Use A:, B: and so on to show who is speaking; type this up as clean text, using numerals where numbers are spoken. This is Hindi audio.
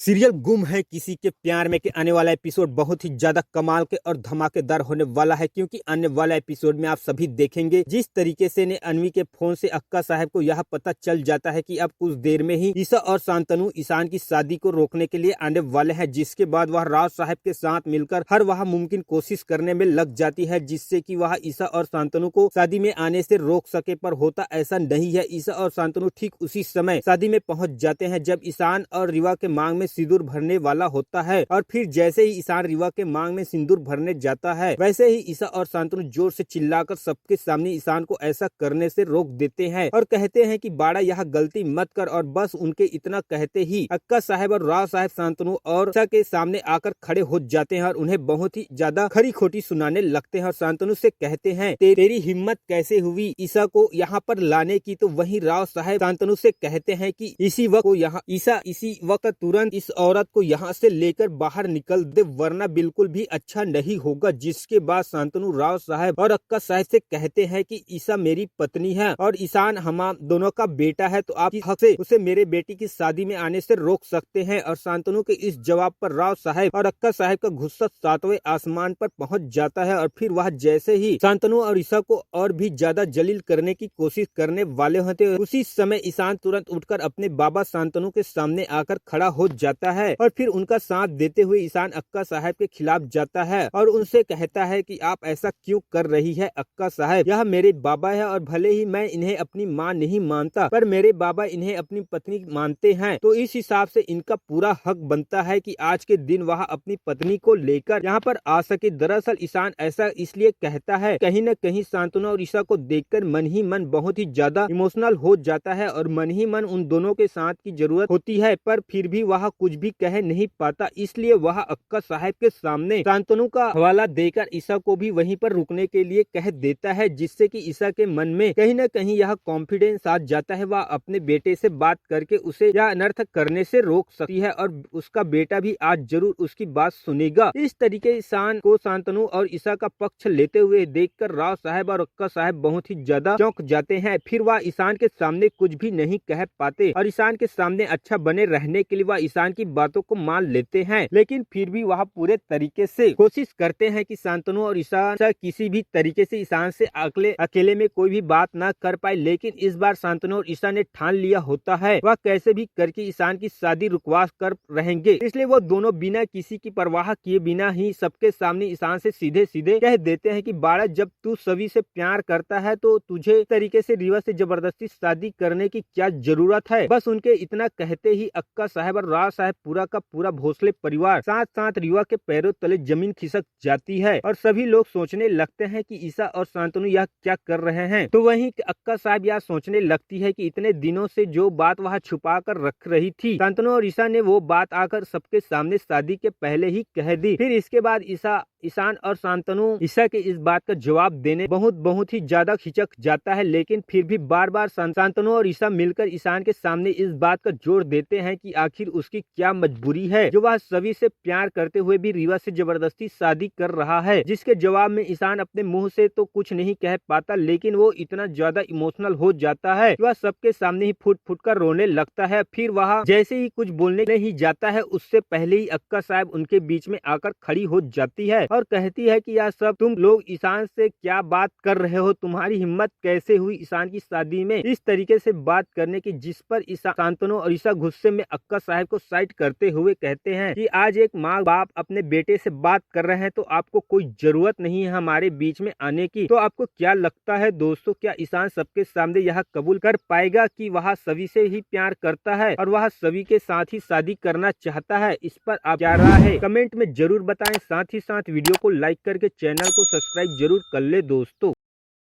A: सीरियल गुम है किसी के प्यार में के आने वाला एपिसोड बहुत ही ज्यादा कमाल के और धमाकेदार होने वाला है, क्योंकि आने वाला एपिसोड में आप सभी देखेंगे जिस तरीके से ने अनवी के फोन से अक्का साहब को यह पता चल जाता है कि अब कुछ देर में ही ईसा और शांतनु ईशान की शादी को रोकने के लिए आने वाले हैं, जिसके बाद वह राज साहब के साथ मिलकर हर वह मुमकिन कोशिश करने में लग जाती है जिससे कि वह ईसा और शांतनु को शादी में आने से रोक सके। पर होता ऐसा नहीं है। ईसा और शांतनु ठीक उसी समय शादी में पहुंच जाते हैं जब ईशान और रीवा के मांग में सिंदूर भरने वाला होता है, और फिर जैसे ही ईशान रीवा के मांग में सिंदूर भरने जाता है वैसे ही ईसा और शांतनु जोर से चिल्लाकर सबके सामने ईशान को ऐसा करने से रोक देते हैं और कहते हैं कि बाड़ा यह गलती मत कर। और बस उनके इतना कहते ही अक्का साहब और राव साहब शांतनु और ईसा के सामने आकर खड़े हो जाते हैं और उन्हें बहुत ही ज्यादा खरी खोटी सुनाने लगते हैं और शांतनु से कहते हैं तेरी हिम्मत कैसे हुई ईसा को यहाँ पर लाने की। तो वहीं राव साहब शांतनु से कहते हैं कि इसी वक्त यहाँ ईसा इसी वक्त तुरंत इस औरत को यहाँ से लेकर बाहर निकल दे, वरना बिल्कुल भी अच्छा नहीं होगा। जिसके बाद शांतनु राव साहब और अक्का साहब से कहते हैं कि ईसा मेरी पत्नी है और ईशान हम दोनों का बेटा है, तो आप हक से उसे मेरे बेटी की शादी में आने से रोक सकते हैं। और शांतनु के इस जवाब पर राव साहब और अक्का साहब का गुस्सा 7वें आसमान पर पहुंच जाता है और फिर वह जैसे ही शांतनु और ईसा को और भी ज्यादा जलील करने की कोशिश करने वाले होते हैं, उसी समय ईशान तुरंत उठकर अपने बाबा शांतनु के सामने आकर खड़ा हो जाता है और फिर उनका साथ देते हुए ईशान अक्का साहब के खिलाफ जाता है और उनसे कहता है कि आप ऐसा क्यों कर रही है अक्का साहब, यह मेरे बाबा है और भले ही मैं इन्हें अपनी माँ नहीं मानता पर मेरे बाबा इन्हें अपनी पत्नी मानते हैं, तो इस हिसाब से इनका पूरा हक बनता है कि आज के दिन वह अपनी पत्नी को लेकर यहाँ पर आ सके। दरअसल ईशान ऐसा इसलिए कहता है, कहीं न कहीं शांतनु और ईसा को देखकर मन ही मन बहुत ही ज्यादा इमोशनल हो जाता है और मन ही मन उन दोनों के साथ की जरूरत होती है, पर फिर भी वह कुछ भी कह नहीं पाता। इसलिए वह अक्का साहब के सामने शांतनु का हवाला देकर ईसा को भी वहीं पर रुकने के लिए कह देता है, जिससे कि ईसा के मन में कहीं न कहीं यह कॉन्फिडेंस आ जाता है, वह अपने बेटे से बात करके उसे यह अनर्थ करने से रोक सकती है और उसका बेटा भी आज जरूर उसकी बात सुनेगा। इस तरीके ईशान को शांतनु और ईसा का पक्ष लेते हुए देखकर राव साहब और अक्का साहब बहुत ही ज्यादा चौंक जाते हैं। फिर वह ईशान के सामने कुछ भी नहीं कह पाते और ईशान के सामने अच्छा बने रहने के लिए वह ईशान की बातों को मान लेते हैं, लेकिन फिर भी वह पूरे तरीके से कोशिश करते हैं कि शांतनु और ईशान किसी भी तरीके से ईशान से अकेले में कोई भी बात ना कर पाए। लेकिन इस बार शांतनु और ईशा ने ठान लिया होता है वह कैसे भी करके ईशान की शादी रुकवा कर रहेंगे, इसलिए वो दोनों बिना किसी की परवाह किए बिना ही सबके सामने ईशान से सीधे सीधे कह देते हैं कि बाड़ा जब तू सभी से प्यार करता है तो तुझे तरीके से रीवा से जबरदस्ती शादी करने की क्या जरूरत है। बस उनके इतना कहते ही अक्का साहब और राव साहब पूरा का पूरा भोसले परिवार साथ साथ रीवा के पैरों तले जमीन खिसक जाती है और सभी लोग सोचने लगते हैं कि ईसा और शांतनु यह क्या कर रहे हैं। तो वहीं अक्का साहब यह सोचने लगती है कि इतने दिनों से जो बात वह छुपा कर रख रही थी शांतनु और ईसा ने वो बात आकर सबके सामने शादी के पहले ही कह दी। फिर इसके बाद ईशान और शांतनु ईसा के इस बात का जवाब देने बहुत ही ज्यादा खिचक जाता है, लेकिन फिर भी बार बार शांतनु और ईसा मिलकर ईशान के सामने इस बात का जोर देते हैं कि आखिर उसकी क्या मजबूरी है जो वह सभी से प्यार करते हुए भी रीवा से जबरदस्ती शादी कर रहा है। जिसके जवाब में ईशान अपने मुंह से तो कुछ नहीं कह पाता, लेकिन वो इतना ज्यादा इमोशनल हो जाता है वह सबके सामने ही फुट फुट कर रोने लगता है। फिर वह जैसे ही कुछ बोलने नहीं जाता है उससे पहले ही अक्का साहब उनके बीच में आकर खड़ी हो जाती है और कहती है कि यह सब तुम लोग ईशान से क्या बात कर रहे हो, तुम्हारी हिम्मत कैसे हुई ईशान की शादी में इस तरीके से बात करने की। जिस पर शांतनु और ईसा गुस्से में अक्का साहब को साइड करते हुए कहते हैं कि आज एक माँ बाप अपने बेटे से बात कर रहे हैं तो आपको कोई जरूरत नहीं है हमारे बीच में आने की। तो आपको क्या लगता है दोस्तों, क्या ईशान सबके सामने यह कबूल कर पाएगा कि वह सभी से ही प्यार करता है और वह सभी के साथ ही शादी करना चाहता है? इस पर आप क्या राय है कमेंट में जरूर बताएं। साथ ही साथ वीडियो को लाइक करके चैनल को सब्सक्राइब जरूर कर ले दोस्तों।